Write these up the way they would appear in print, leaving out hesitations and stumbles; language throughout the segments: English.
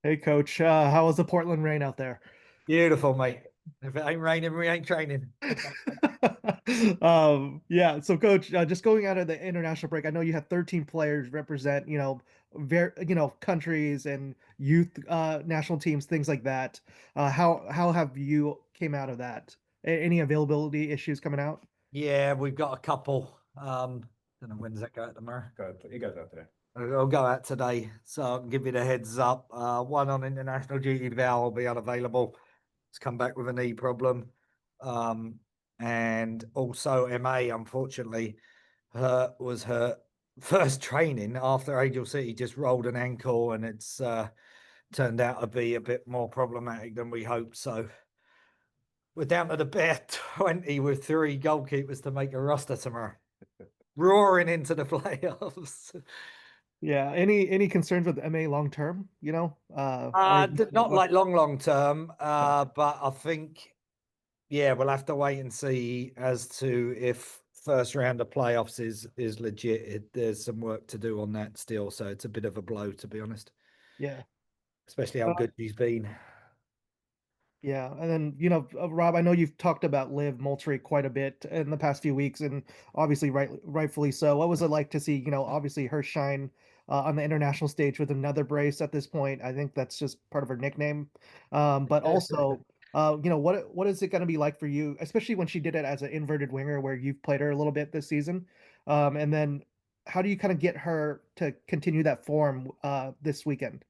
Hey coach, how was the Portland rain out there? Beautiful, mate. If it ain't raining, we ain't training. Yeah, so coach, just going out of the international break, I know you had 13 players represent, countries and youth national teams, things like that. How have you came out of that? Any availability issues coming out? Yeah, we've got a couple. Don't know when does that go out tomorrow? It goes out today. It'll go out today, so I can give you the heads up. One on international duty, Val will be unavailable. It's come back with a knee problem. Um, and also MA, unfortunately, was her first training after Angel City just rolled an ankle, and it's turned out to be a bit more problematic than we hoped. So we're down to the bare 20 with three goalkeepers to make a roster tomorrow. Roaring into the playoffs. Yeah, any concerns with MA long term, or Not what? like long term, but I think, yeah, we'll have to wait and see as to if first round of playoffs is legit. There's some work to do on that still, so it's a bit of a blow, to be honest, Yeah. especially how good she's been. Yeah, and then Rob, I know you've talked about Liv Moultrie quite a bit in the past few weeks, and obviously, rightfully so. What was it like to see, obviously her shine on the international stage with another brace at this point? I think that's just part of her nickname, but also, what is it going to be like for you, especially when she did it as an inverted winger, where you've played her a little bit this season, and then how do you kind of get her to continue that form this weekend?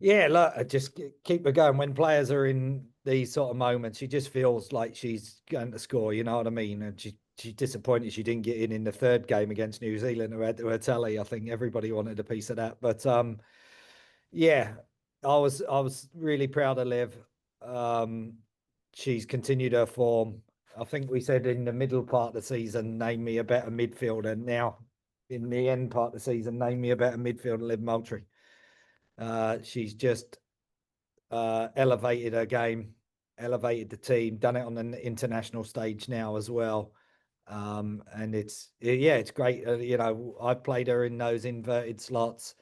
Yeah, look, I just keep her going. When players are in these sort of moments, she just feels like she's going to score. You know what I mean? And she's disappointed she didn't get in the third game against New Zealand, who had to her telly. I think everybody wanted a piece of that. But yeah, I was really proud of Liv. Um, she's continued her form. I think we said in the middle part of the season, name me a better midfielder. Now, in the end part of the season, name me a better midfielder, Liv Moultrie. She's just elevated her game, elevated the team, done it on an international stage now as well. And yeah, it's great. I've played her in those inverted slots.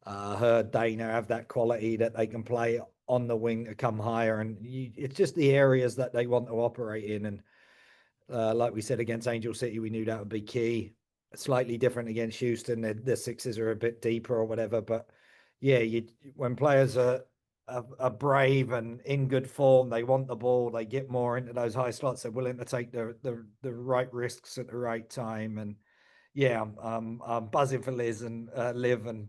Her, Dana have that quality that they can play on the wing to come higher, and it's just the areas that they want to operate in. And like we said against Angel City, we knew that would be key. Slightly different against Houston, the sixes are a bit deeper or whatever, but yeah, when players are brave and in good form, they want the ball, they get more into those high slots, they're willing to take the right risks at the right time. And yeah, I'm buzzing for Liz and Liv, and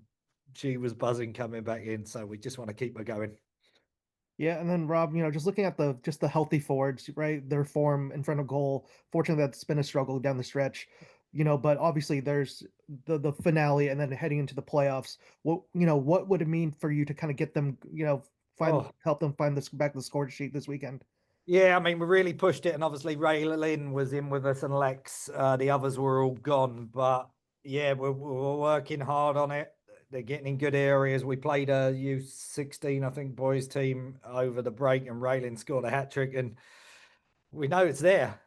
she was buzzing coming back in, so we just want to keep her going. Yeah, and then Rob, just looking at the healthy forwards, right? Their form in front of goal. Fortunately, that's been a struggle down the stretch, but obviously there's the finale and then heading into the playoffs. What would it mean for you to kind of get them, Oh, help them find this back to the score sheet this weekend? yeah, I mean, we really pushed it, and obviously Ray Lynn was in with us and Lex. The others were all gone, but yeah, we're working hard on it. They're getting in good areas. We played a U16, I think, boys team over the break, and Raylin scored a hat trick, and we know it's there.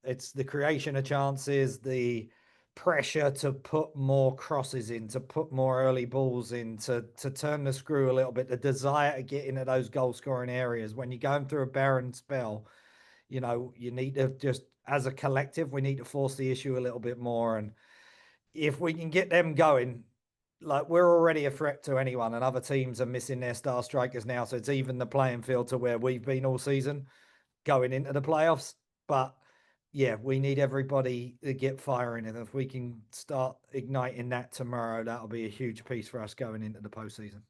It's the creation of chances, the pressure to put more crosses in, to put more early balls in, to turn the screw a little bit, the desire to get into those goal scoring areas. When you're going through a barren spell, you need to just, as a collective, we need to force the issue a little bit more. And if we can get them going, like we're already a threat to anyone, and other teams are missing their star strikers now. So it's even the playing field to where we've been all season going into the playoffs. But yeah, we need everybody to get firing. And if we can start igniting that tomorrow, that'll be a huge piece for us going into the postseason.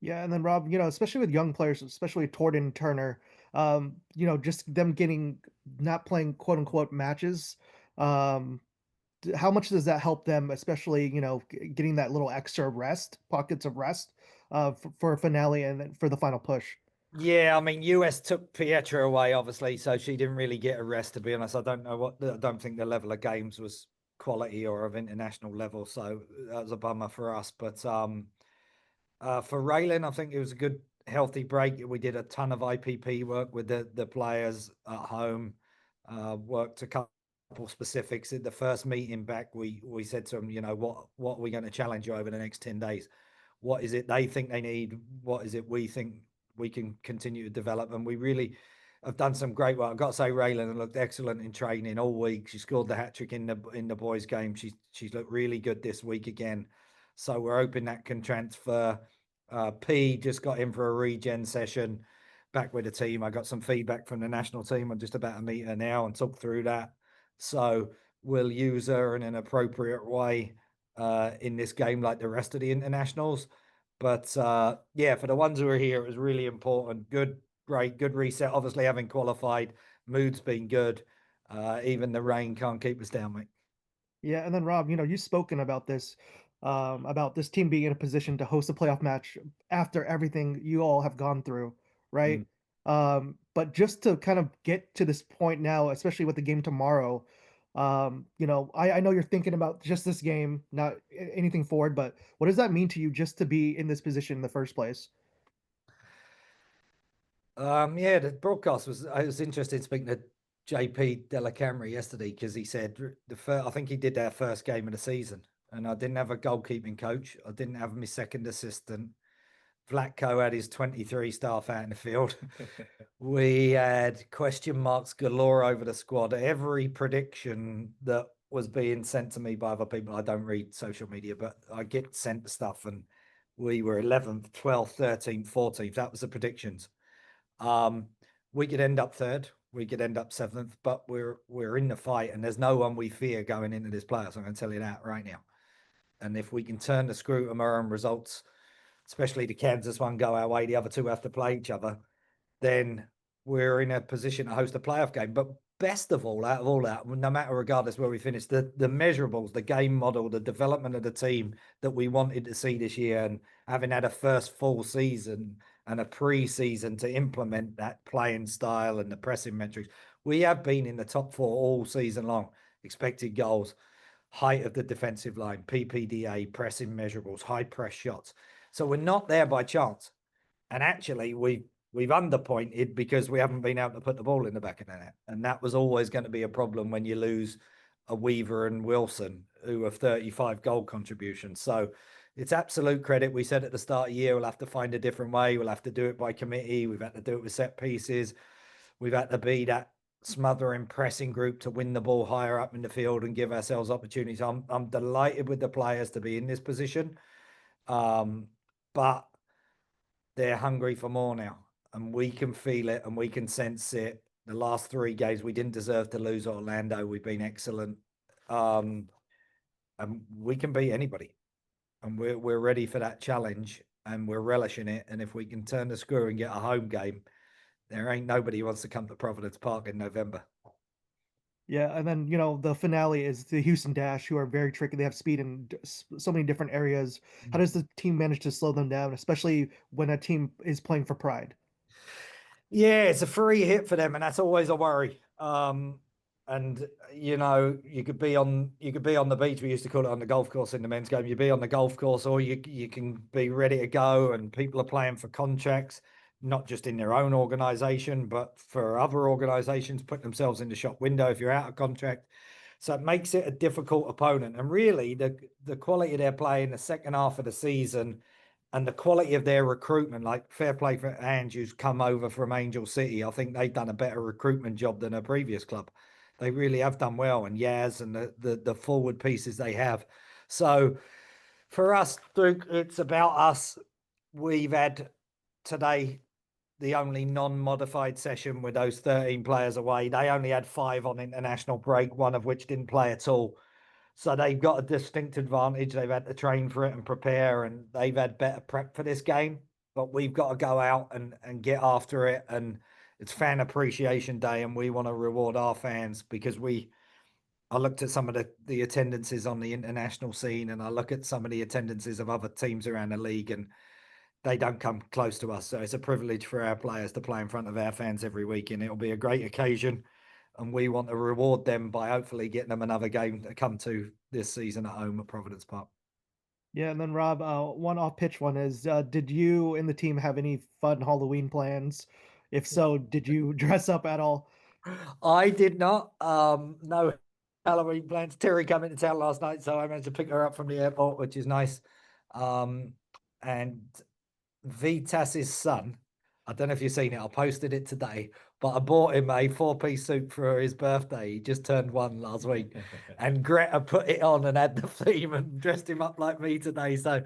Yeah, and then Rob, especially with young players, especially Torden Turner, just them getting not playing quote unquote matches. Um, how much does that help them, especially getting that little extra rest, pockets of rest, for a finale and then for the final push? Yeah, I mean, US took Pietra away, obviously, so she didn't really get a rest, to be honest. I don't think the level of games was quality or of international level, so that was a bummer for us. But for Raylan, I think it was a good, healthy break. We did a ton of IPP work with the players at home, worked a couple specifics. In the first meeting back, we said to them, what are we going to challenge you over the next 10 days? what is it they think they need, what is it we think we can continue to develop. And we really have done some great work. I've got to say, Raylan looked excellent in training all week. She scored the hat trick in the boys' game. She's looked really good this week again. So we're hoping that can transfer. P just got in for a regen session back with the team. I got some feedback from the national team. I'm just about to meet her now and talk through that. So we'll use her in an appropriate way in this game like the rest of the internationals. But yeah, for the ones who are here, it was really important. Good, great, good reset. Obviously, having qualified, mood's been good. Even the rain can't keep us down, mate. Yeah, and then Rob, you've spoken about this team being in a position to host a playoff match after everything you all have gone through, right? Mm. But just to kind of get to this point now, especially with the game tomorrow, I know you're thinking about just this game, not anything forward, but what does that mean to you just to be in this position in the first place? Yeah, the broadcast was. I was interested speaking to JP Della Camera yesterday because he said the first. I think he did their first game of the season, and I didn't have a goalkeeping coach. I didn't have my second assistant. Vlatko had his 23 staff out in the field. We had question marks galore over the squad. Every prediction that was being sent to me by other people, I don't read social media, but I get sent stuff, and we were 11th, 12th, 13th, 14th. That was the predictions. Um, we could end up third, we could end up seventh, but we're in the fight, and there's no one we fear going into this playoffs. I'm going to tell you that right now. And if we can turn the screw to our own results, especially the Kansas one go our way, the other two have to play each other, then we're in a position to host a playoff game. But best of all, out of all that, no matter regardless where we finish, the measurables, the game model, the development of the team that we wanted to see this year, and having had a first full season and a pre-season to implement that playing style and the pressing metrics, we have been in the top four all season long. Expected goals, height of the defensive line, PPDA, pressing measurables, high press shots. So we're not there by chance. And actually, we've underpointed because we haven't been able to put the ball in the back of the net. And that was always going to be a problem when you lose a Weaver and Wilson, who have 35 goal contributions. So it's absolute credit. We said at the start of the year, we'll have to find a different way. We'll have to do it by committee. We've had to do it with set pieces. We've had to be that smothering pressing group to win the ball higher up in the field and give ourselves opportunities. I'm delighted with the players to be in this position. But they're hungry for more now, and we can feel it and we can sense it. The last three games, we didn't deserve to lose Orlando. We've been excellent, and we can beat anybody, and we're ready for that challenge, and we're relishing it. And if we can turn the screw and get a home game, there ain't nobody who wants to come to Providence Park in November. Yeah, and then the finale is the Houston Dash, who are very tricky. They have speed in so many different areas. How does the team manage to slow them down, especially when a team is playing for pride? Yeah, it's a free hit for them, and that's always a worry. And you could be on the beach. We used to call it on the golf course in the men's game. You'd be on the golf course, or you can be ready to go. And people are playing for contracts, not just in their own organization, but for other organizations, put themselves in the shop window if you're out of contract. So it makes it a difficult opponent. And really, the quality they're playing the second half of the season and the quality of their recruitment, like fair play for Andrews come over from Angel City. I think they've done a better recruitment job than a previous club. They really have done well, and Yaz and the forward pieces they have. So for us, Duke, it's about us. We've had today the only non-modified session with those 13 players away. They only had 5 on international break, one of which didn't play at all. So they've got a distinct advantage. They've had to train for it and prepare, and they've had better prep for this game. But we've got to go out and get after it. And it's Fan Appreciation Day, and we want to reward our fans because I looked at some of the attendances on the international scene, and I look at some of the attendances of other teams around the league, and they don't come close to us. So it's a privilege for our players to play in front of our fans every week, and it'll be a great occasion. And we want to reward them by hopefully getting them another game to come to this season at home at Providence Park. Yeah, and then Rob, one off pitch one is, did you and the team have any fun Halloween plans? If so, did you dress up at all? I did not. No Halloween plans. Terry came into town last night, so I managed to pick her up from the airport, which is nice. and Vitas's son. I don't know if you've seen it. I posted it today, but I bought him a four-piece suit for his birthday. He just turned one last week, and Greta put it on and had the theme and dressed him up like me today. So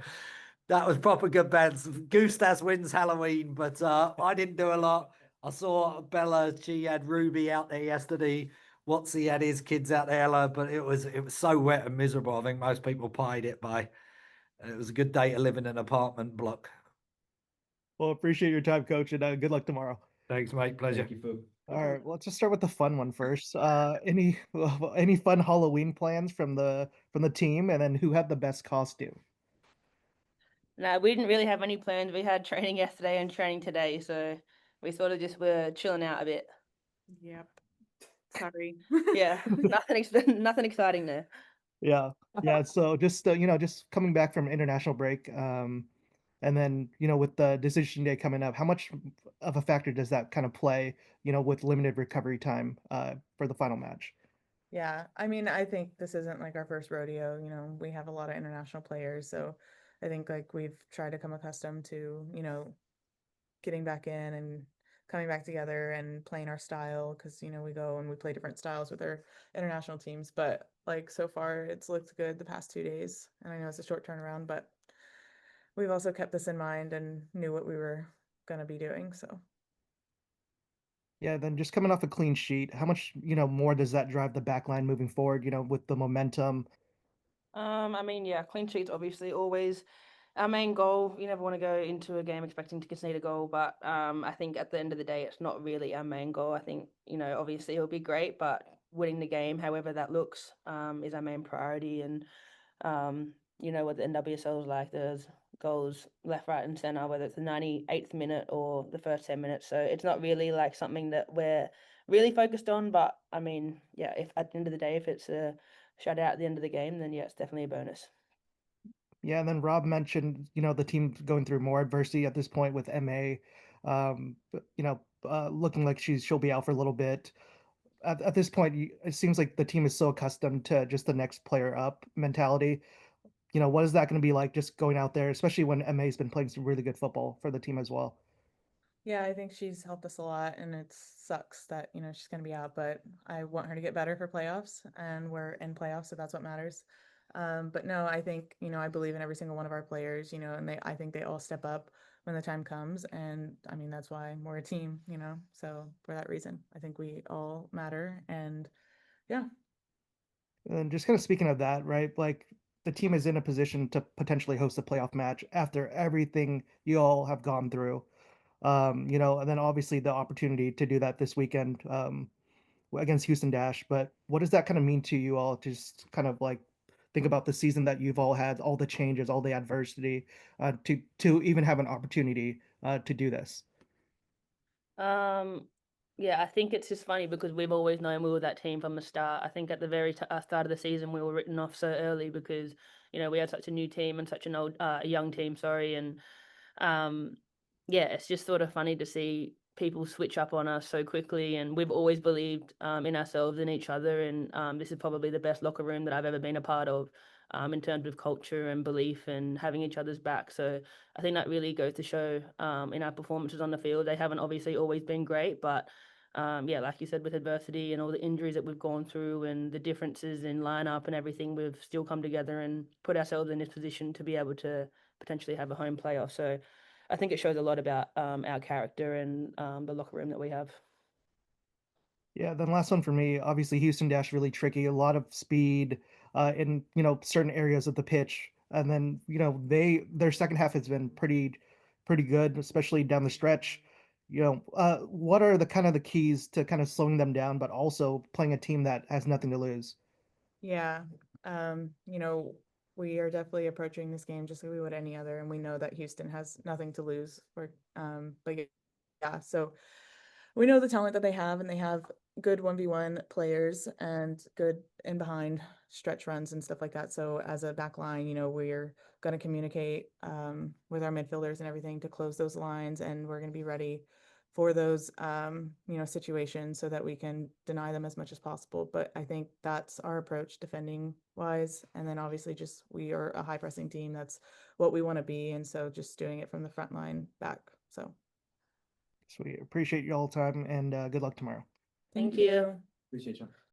that was proper good bands. Gustas wins Halloween, but I didn't do a lot. I saw Bella. She had Ruby out there yesterday. Watsy had his kids out there, but it was so wet and miserable. I think most people pied it by. It was a good day to live in an apartment block. Well, appreciate your time, coach, and good luck tomorrow. Thanks, mate. Pleasure. Thank you, Fu. All right, well, let's just start with the fun one first. Any fun Halloween plans from the team, and then who had the best costume? No, we didn't really have any plans. We had training yesterday and training today, so we sort of just were chilling out a bit. Yep. Sorry. Yeah, nothing exciting there. Yeah, yeah. So just just coming back from international break, and then with the decision day coming up, how much of a factor does that kind of play? With limited recovery time for the final match. Yeah, I mean, I think this isn't like our first rodeo. We have a lot of international players, so I think like we've tried to come accustomed to, getting back in and coming back together and playing our style because, we go and we play different styles with our international teams. But like so far, it's looked good the past 2 days. And I know it's a short turnaround, but we've also kept this in mind and knew what we were going to be doing. So Yeah, then just coming off a clean sheet, how much more does that drive the back line moving forward? With the momentum. I mean, yeah, clean sheets obviously always our main goal. You never want to go into a game expecting to concede a goal, but I think at the end of the day, it's not really our main goal. I think, obviously it'll be great, but winning the game, however that looks, is our main priority. And what the NWSL is like, there's goals left, right, and center, whether it's the 98th minute or the first 10 minutes. So it's not really like something that we're really focused on. But I mean, yeah, if at the end of the day, if it's a shutout at the end of the game, then yeah, it's definitely a bonus. Yeah, and then Rob mentioned, the team going through more adversity at this point with MA, looking like she'll be out for a little bit. At this point, it seems like the team is so accustomed to just the next player up mentality. What is that going to be like just going out there, especially when MA's been playing some really good football for the team as well? yeah, I think she's helped us a lot, and it sucks that, she's going to be out, but I want her to get better for playoffs, and we're in playoffs, so that's what matters. But no, I think, I believe in every single one of our players, and I think they all step up when the time comes. And I mean, that's why we're a team, so for that reason, I think we all matter. And yeah. And just kind of speaking of that, right? Like the team is in a position to potentially host a playoff match after everything you all have gone through. And then obviously the opportunity to do that this weekend against Houston Dash. But what does that kind of mean to you all? To just kind of like think about the season that you've all had, all the changes, all the adversity, to even have an opportunity to do this. Um, yeah, I think it's just funny because we've always known we were that team from the start. I think at the very start of the season we were written off so early because we had such a new team and such a young team, sorry, and um, yeah, it's just sort of funny to see people switch up on us so quickly. And we've always believed in ourselves and each other, and this is probably the best locker room that I've ever been a part of. In terms of culture and belief and having each other's back. So I think that really goes to show in our performances on the field. They haven't obviously always been great, but yeah, like you said, with adversity and all the injuries that we've gone through and the differences in lineup and everything, we've still come together and put ourselves in this position to be able to potentially have a home playoff. So I think it shows a lot about our character and the locker room that we have. Yeah, then last one for me. Obviously, Houston Dash really tricky. A lot of speed in certain areas of the pitch, and then their second half has been pretty good, especially down the stretch. What are the kind of the keys to kind of slowing them down, but also playing a team that has nothing to lose? Yeah. Um, you know, we are definitely approaching this game just like we would any other, and we know that Houston has nothing to lose. But yeah, so we know the talent that they have, and they have good 1v1 players and good in behind stretch runs and stuff like that. So as a back line, we're going to communicate with our midfielders and everything to close those lines, and we're going to be ready for those, situations so that we can deny them as much as possible. But I think that's our approach defending wise. And then obviously just we are a high pressing team. That's what we want to be. And so just doing it from the front line back. So Sweet. Appreciate y'all time and good luck tomorrow. Thank you. Appreciate you.